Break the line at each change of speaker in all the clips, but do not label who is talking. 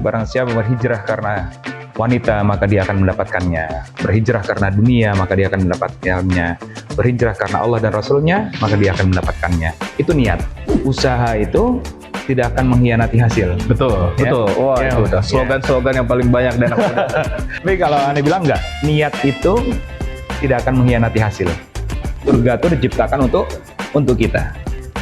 barang siapa berhijrah karena wanita maka dia akan mendapatkannya, berhijrah karena dunia maka dia akan mendapatkannya, berhijrah karena Allah dan Rasulnya maka dia akan mendapatkannya. Itu niat. Usaha itu tidak akan mengkhianati hasil.
Betul,
Ya?
betul. Wah,
Ya,
itu udah slogan-slogan yang paling banyak dan
Tapi kalau Anda bilang enggak, niat itu tidak akan mengkhianati hasil. Surga itu diciptakan untuk kita.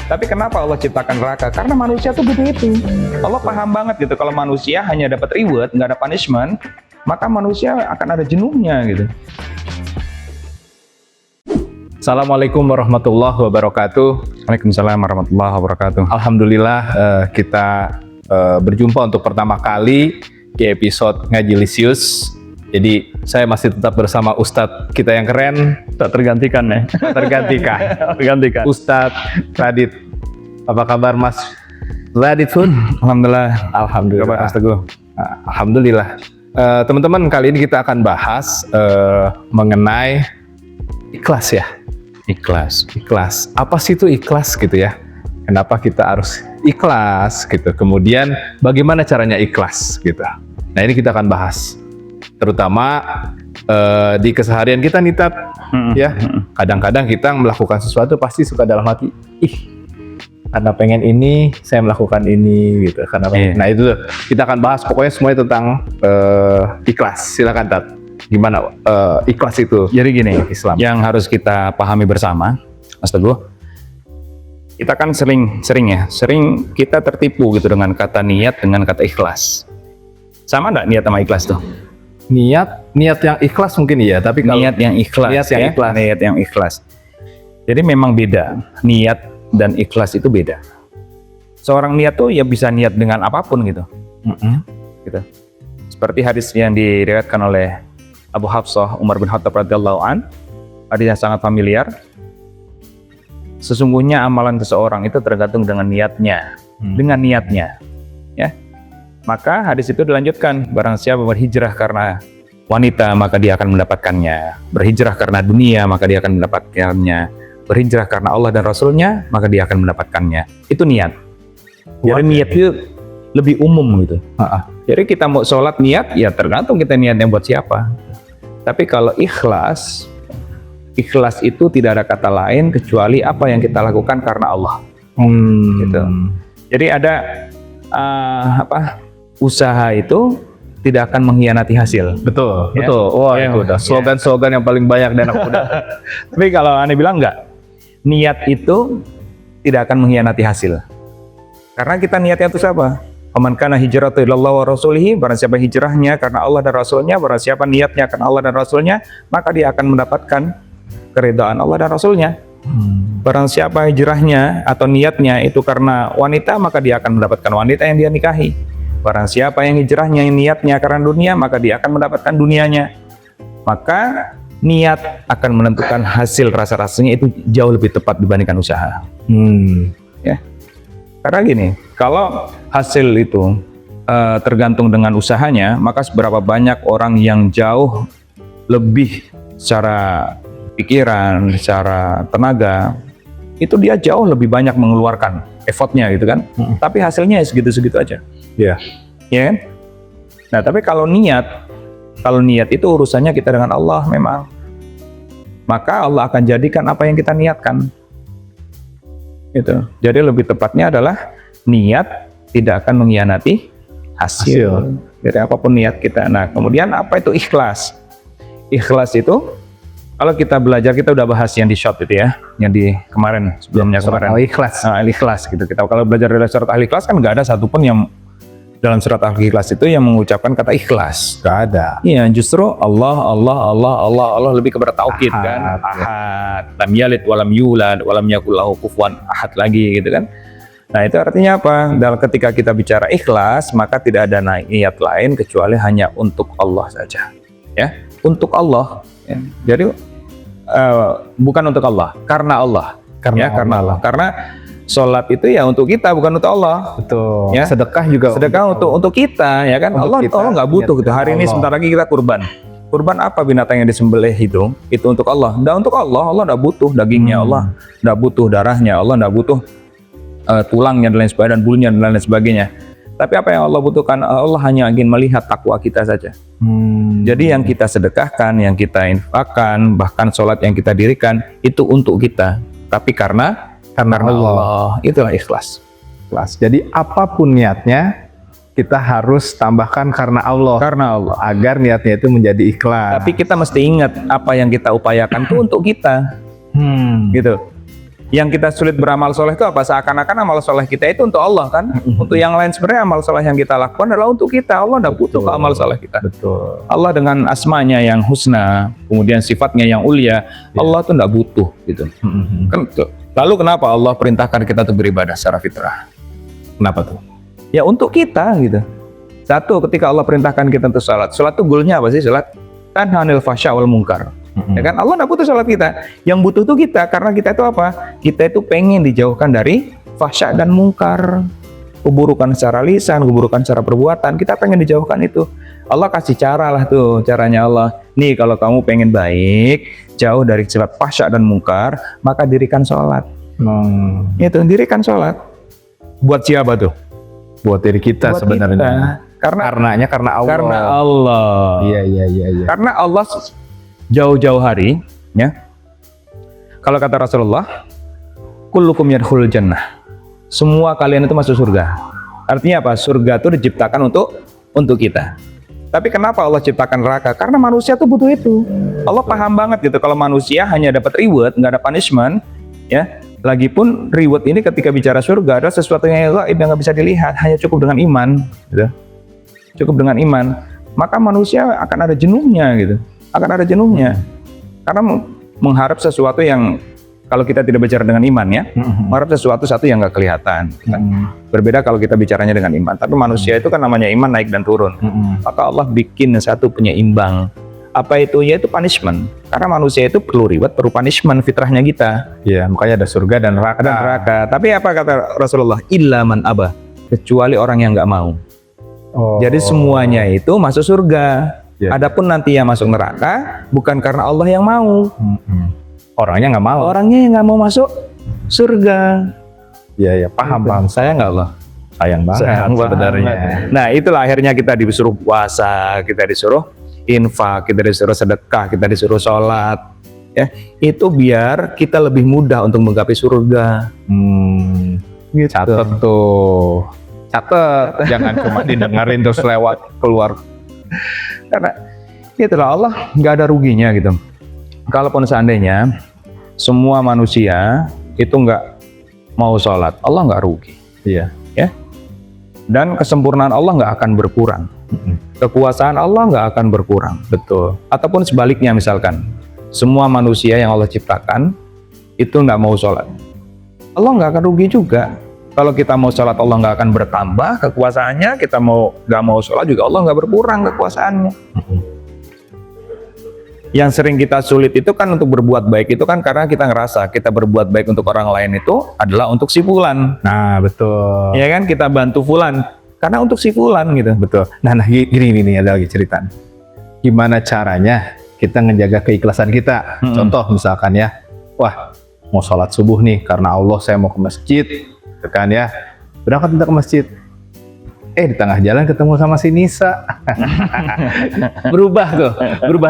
Tapi kenapa Allah ciptakan neraka? Karena manusia tuh butuh itu. Allah paham banget gitu, kalau manusia hanya dapat reward, nggak ada punishment, maka manusia akan ada jenuhnya gitu.
Assalamualaikum warahmatullahi wabarakatuh.
Waalaikumsalam warahmatullahi wabarakatuh.
Alhamdulillah kita berjumpa untuk pertama kali di episode Ngaji Lisius. Jadi saya masih tetap bersama Ustadz kita yang keren,
Tak tergantikan ya.
tergantikan. Ustadz Radit. Apa kabar Mas Radit Fun?
Alhamdulillah.
Alhamdulillah.
Kabar Mas Teguh?
Alhamdulillah. Teman-teman, kali ini kita akan bahas mengenai ikhlas ya.
Ikhlas.
Ikhlas. Apa sih itu ikhlas gitu ya? Kenapa kita harus ikhlas gitu? Kemudian bagaimana caranya ikhlas gitu? Nah, ini kita akan bahas. Terutama di keseharian kita nih Tat, ya. Kadang-kadang kita melakukan sesuatu pasti suka dalam hati, karena pengen ini, saya melakukan ini gitu. Karena pengen. Nah, itu kita akan bahas pokoknya semuanya tentang ikhlas. Silakan Tat. Gimana ikhlas itu?
Jadi gini,
Islam.
yang harus kita pahami bersama, Mas Teguh, kita kan sering kita tertipu gitu dengan kata niat, dengan kata ikhlas. Sama nggak niat sama ikhlas tuh?
Niat yang ikhlas mungkin iya, tapi kalau
Niat yang ikhlas. Niat yang ikhlas. Jadi memang beda. Niat dan ikhlas itu beda. Seorang niat tuh ya bisa niat dengan apapun gitu. Gitu. Seperti hadis yang diriwayatkan oleh Abu Hafsah Umar bin Khattab radhiyallahu an, hadis yang sangat familiar. Sesungguhnya amalan seseorang itu tergantung dengan niatnya, ya. Maka hadis itu dilanjutkan, barang siapa berhijrah karena wanita maka dia akan mendapatkannya, berhijrah karena dunia maka dia akan mendapatkannya, berhijrah karena Allah dan Rasulnya maka dia akan mendapatkannya. Itu niat. Jadi niat itu lebih umum gitu. Jadi kita mau sholat niat, ya tergantung kita niatnya buat siapa. Tapi kalau ikhlas itu tidak ada kata lain kecuali apa yang kita lakukan karena Allah. Gitu. Jadi ada usaha itu tidak akan mengkhianati hasil.
Betul,
Ya?
betul. Wah,
Ya,
itu udah slogan-slogan yang paling banyak dan udah.
Tapi kalau Anda bilang enggak, niat itu tidak akan mengkhianati hasil. Karena kita niatnya itu siapa? Faman kana hijratu ilallah wa rasulihi, barang siapa hijrahnya karena Allah dan Rasulnya, barang siapa niatnya karena Allah dan Rasulnya, maka dia akan mendapatkan keridhaan Allah dan Rasulnya. Barang siapa hijrahnya atau niatnya itu karena wanita, maka dia akan mendapatkan wanita yang dia nikahi. Barang siapa yang hijrahnya niatnya karena dunia, maka dia akan mendapatkan dunianya. Maka niat akan menentukan hasil, rasa-rasanya itu jauh lebih tepat dibandingkan usaha. Ya. Karena gini, kalau hasil itu tergantung dengan usahanya, maka seberapa banyak orang yang jauh lebih secara pikiran, secara tenaga, itu dia jauh lebih banyak mengeluarkan effortnya gitu kan. Tapi hasilnya ya segitu-segitu aja.
Iya.
Ya kan? Nah, tapi kalau niat itu urusannya kita dengan Allah memang. Maka Allah akan jadikan apa yang kita niatkan. Gitu. Jadi lebih tepatnya adalah niat tidak akan mengkhianati hasil. Jadi apapun niat kita. Nah, kemudian apa itu ikhlas? Ikhlas itu kalau kita belajar, kita udah bahas yang di short itu ya, yang di kemarin sebelumnya
Surat
kemarin.
Al-Ikhlas.
Al-Ikhlas gitu. Kita kalau belajar dari surat Al-Ikhlas kan nggak ada satupun yang dalam surat Al-Ikhlas itu yang mengucapkan kata ikhlas.
Gak ada.
Iya, justru Allah lebih kepada taukid kan. Ahad, lam yalid walam yulad walam yakul lahu kufuwan ahad lagi gitu kan. Nah, itu artinya apa? Dalam ketika kita bicara ikhlas, maka tidak ada niat lain kecuali hanya untuk Allah saja. Ya, untuk Allah. Ya. Jadi bukan untuk Allah, karena Allah. Karena Allah. Karena sholat itu ya untuk kita, bukan untuk Allah.
Betul.
Ya.
Sedekah juga.
Sedekah untuk kita, ya kan? Allah nggak butuh gitu. Hari ini sebentar lagi kita kurban. Kurban apa binatang yang disembelih itu untuk Allah. Nggak untuk Allah. Allah nggak butuh dagingnya, Allah nggak butuh darahnya, Allah nggak butuh tulangnya dan lain sebagainya, dan bulunya dan lain sebagainya. Tapi apa yang Allah butuhkan? Allah hanya ingin melihat takwa kita saja. Jadi yang kita sedekahkan, yang kita infakkan, bahkan sholat yang kita dirikan itu untuk kita. Tapi karena Allah. Itulah ikhlas.
Ikhlas. Jadi apapun niatnya kita harus tambahkan karena Allah.
Karena Allah.
Agar niatnya itu menjadi ikhlas.
Tapi kita mesti ingat apa yang kita upayakan itu untuk kita. Gitu. Yang kita sulit beramal soleh itu apa? Seakan-akan amal soleh kita itu untuk Allah kan? Untuk yang lain sebenarnya amal soleh yang kita lakukan adalah untuk kita. Allah tidak butuh ke amal soleh kita.
Betul.
Allah dengan asmanya yang husna, kemudian sifatnya yang ulia, Allah tuh tidak butuh gitu. Lalu kenapa Allah perintahkan kita untuk beribadah secara fitrah?
Kenapa tuh?
Ya untuk kita gitu. Satu, ketika Allah perintahkan kita untuk salat. Salat itu goalnya apa sih? Salat tanha 'anil fahsya wal munkar. Ya kan, Allah nggak butuh salat kita. Yang butuh tuh kita, karena kita itu apa? Kita itu pengen dijauhkan dari fahsya dan mungkar, keburukan secara lisan, keburukan secara perbuatan. Kita pengen dijauhkan itu. Allah kasih cara lah tuh, caranya Allah. Nih kalau kamu pengen baik, jauh dari sifat fahsya dan mungkar, maka dirikan sholat. Itu dirikan sholat. Buat siapa tuh?
Buat diri kita
Buat
sebenarnya.
kita. Karena
Allah.
Karena Allah.
Iya.
Karena Allah jauh-jauh hari, ya. Kalau kata Rasulullah, kullukum yadkhulul jannah. Semua kalian itu masuk surga. Artinya apa? Surga itu diciptakan untuk kita. Tapi kenapa Allah ciptakan neraka? Karena manusia tuh butuh itu. Allah paham banget gitu kalau manusia hanya dapat reward, nggak ada punishment, ya. Lagipun reward ini ketika bicara surga adalah sesuatu yang gaib yang nggak bisa dilihat, hanya cukup dengan iman, gitu. Cukup dengan iman. Maka manusia akan ada jenuhnya gitu. Akan ada jenuhnya karena mengharap sesuatu yang kalau kita tidak bicara dengan iman ya, mengharap sesuatu yang nggak kelihatan. Berbeda kalau kita bicaranya dengan iman. Tapi manusia itu kan namanya iman naik dan turun. Maka Allah bikin satu penyeimbang. Apa itu? Yaitu punishment. Karena manusia itu perlu reward, perlu punishment, fitrahnya kita.
Iya, makanya ada surga dan neraka.
Tapi apa kata Rasulullah? Illa man aba, kecuali orang yang nggak mau. Jadi semuanya itu masuk surga. Adapun nanti yang masuk neraka bukan karena Allah yang mau.
Orangnya nggak mau.
Orangnya yang nggak mau masuk surga.
Iya, paham.
Saya nggak Allah.
Sayang banget sebenarnya.
Nah, itulah akhirnya kita disuruh puasa, kita disuruh infak, kita disuruh sedekah, kita disuruh sholat. Ya, itu biar kita lebih mudah untuk menggapai surga.
Gitu. Catet tuh. Catet. Jangan cuma didengerin terus lewat keluar.
Karena itulah Allah nggak ada ruginya gitu. Kalaupun seandainya semua manusia itu nggak mau sholat, Allah nggak rugi.
Iya.
Ya. Dan kesempurnaan Allah nggak akan berkurang. Kekuasaan Allah nggak akan berkurang.
Betul.
Ataupun sebaliknya misalkan, semua manusia yang Allah ciptakan itu nggak mau sholat, Allah nggak akan rugi juga. Kalau kita mau sholat Allah nggak akan bertambah kekuasaannya, kita nggak mau sholat juga Allah nggak berkurang kekuasaannya. Yang sering kita sulit itu kan untuk berbuat baik itu kan karena kita ngerasa kita berbuat baik untuk orang lain itu adalah untuk si fulan.
Nah, betul.
Ya kan, kita bantu fulan karena untuk si fulan gitu.
Betul. Nah gini ada lagi cerita. Gimana caranya kita ngejaga keikhlasan kita? Contoh misalkan ya, wah mau sholat subuh nih karena Allah saya mau ke masjid. Kan ya, berangkat kita ke masjid. Di tengah jalan ketemu sama si Nisa. berubah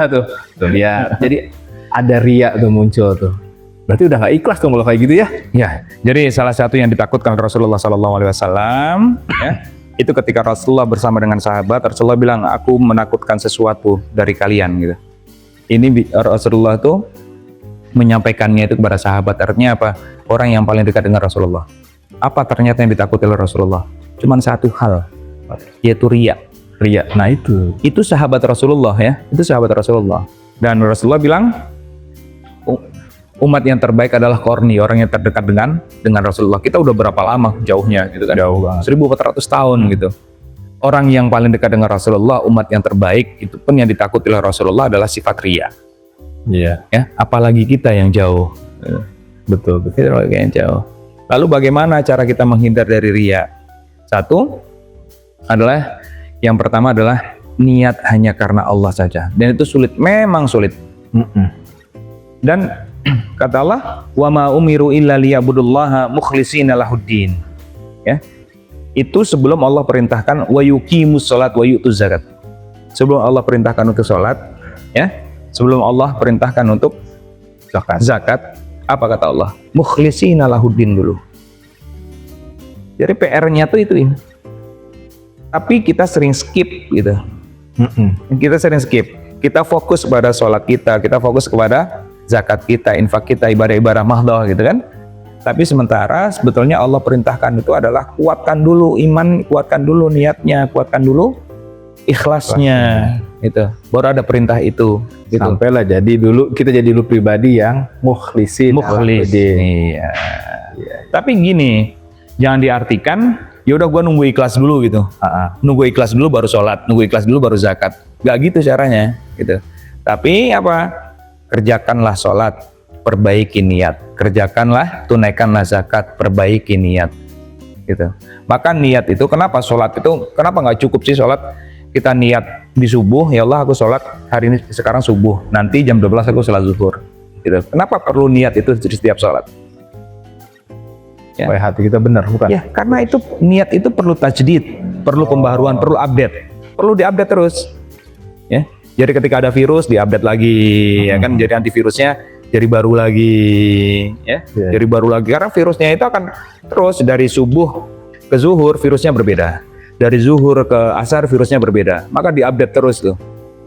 tuh. Tuh ya, jadi ada ria tuh muncul tuh. Berarti udah nggak ikhlas tuh kalau kayak gitu ya?
Ya, jadi salah satu yang ditakutkan Rasulullah SAW, ya, itu ketika Rasulullah bersama dengan sahabat, Rasulullah bilang, aku menakutkan sesuatu dari kalian gitu. Ini Rasulullah tuh menyampaikannya itu kepada sahabat. Artinya apa? Orang yang paling dekat dengan Rasulullah. Apa ternyata yang ditakuti oleh Rasulullah? Cuman satu hal, yaitu riya.
Nah itu
sahabat Rasulullah ya, itu sahabat Rasulullah. Dan Rasulullah bilang, umat yang terbaik adalah korni, orang yang terdekat dengan Rasulullah. Kita udah berapa lama jauhnya gitu kan?
Jauh banget.
1400 tahun gitu. Orang yang paling dekat dengan Rasulullah, umat yang terbaik, itu pun yang ditakuti oleh Rasulullah adalah sifat riya.
Iya.
Ya, apalagi kita yang jauh.
Betul.
Kita yang jauh. Lalu bagaimana cara kita menghindar dari riya? Satu adalah, yang pertama adalah niat hanya karena Allah saja. Dan itu sulit, memang sulit. Dan kata Allah, wa ma umiru illa liya'budullaha mukhlishina lahuddin. Ya. itu sebelum Allah perintahkan wa yuqimus sholat wa yu'tuz zakat. Sebelum Allah perintahkan untuk sholat, ya, sebelum Allah perintahkan untuk zakat, apa kata Allah? Mukhlishina lahuddin dulu. Jadi PR-nya tuh itu ini. Tapi kita sering skip gitu. Kita sering skip. Kita fokus pada sholat kita fokus kepada zakat kita, infak kita, ibadah-ibadah mahdoh gitu kan. Tapi sementara sebetulnya Allah perintahkan itu adalah kuatkan dulu iman, kuatkan dulu niatnya, kuatkan dulu ikhlasnya. Itu baru ada perintah itu. Gitu.
Sampailah kita jadi dulu pribadi yang mukhlis.
Iya. Tapi gini, jangan diartikan ya udah gua nunggu ikhlas dulu gitu. Nunggu ikhlas dulu baru sholat, nunggu ikhlas dulu baru zakat. Gak gitu caranya gitu. Tapi apa? Kerjakanlah sholat, perbaiki niat. Kerjakanlah, tunaikanlah zakat, perbaiki niat. Gitu. Maka niat itu kenapa sholat itu kenapa nggak cukup sih sholat? Kita niat di subuh, ya Allah aku sholat hari ini sekarang subuh, nanti jam 12 aku sholat zuhur. Gitu. Kenapa perlu niat itu di setiap sholat? Ya.
Supaya hati kita benar, bukan?
Ya, karena itu niat itu perlu tajdid, perlu pembaharuan, perlu update, perlu diupdate terus. Ya, jadi ketika ada virus diupdate lagi, ya kan? Jadi antivirusnya jadi baru lagi, ya, jadi baru lagi. Karena virusnya itu akan terus dari subuh ke zuhur virusnya berbeda, dari zuhur ke asar virusnya berbeda, maka diupdate terus tuh.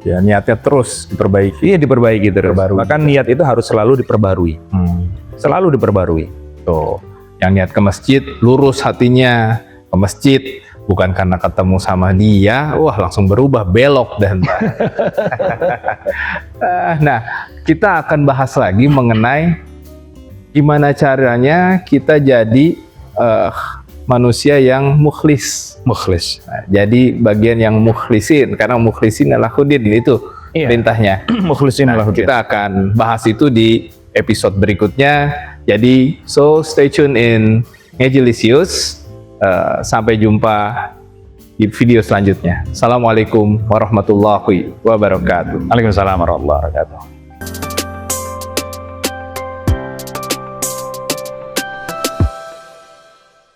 Ya, niatnya terus diperbaiki.
Iya, diperbaiki terus. Maka niat itu harus selalu diperbarui, selalu diperbarui.
Tuh. Yang niat ke masjid, lurus hatinya ke masjid, bukan karena ketemu sama dia, wah langsung berubah, belok dan nah, kita akan bahas lagi mengenai gimana caranya kita jadi manusia yang mukhlis. Nah, jadi bagian yang mukhlisin, karena mukhlisin adalah khudin, itu perintahnya.
Mukhlisin
Nah, kita akan bahas itu di episode berikutnya. Jadi, stay tune in Ngejilisius. Sampai jumpa di video selanjutnya. Assalamualaikum warahmatullahi wabarakatuh.
Waalaikumsalam warahmatullahi wabarakatuh.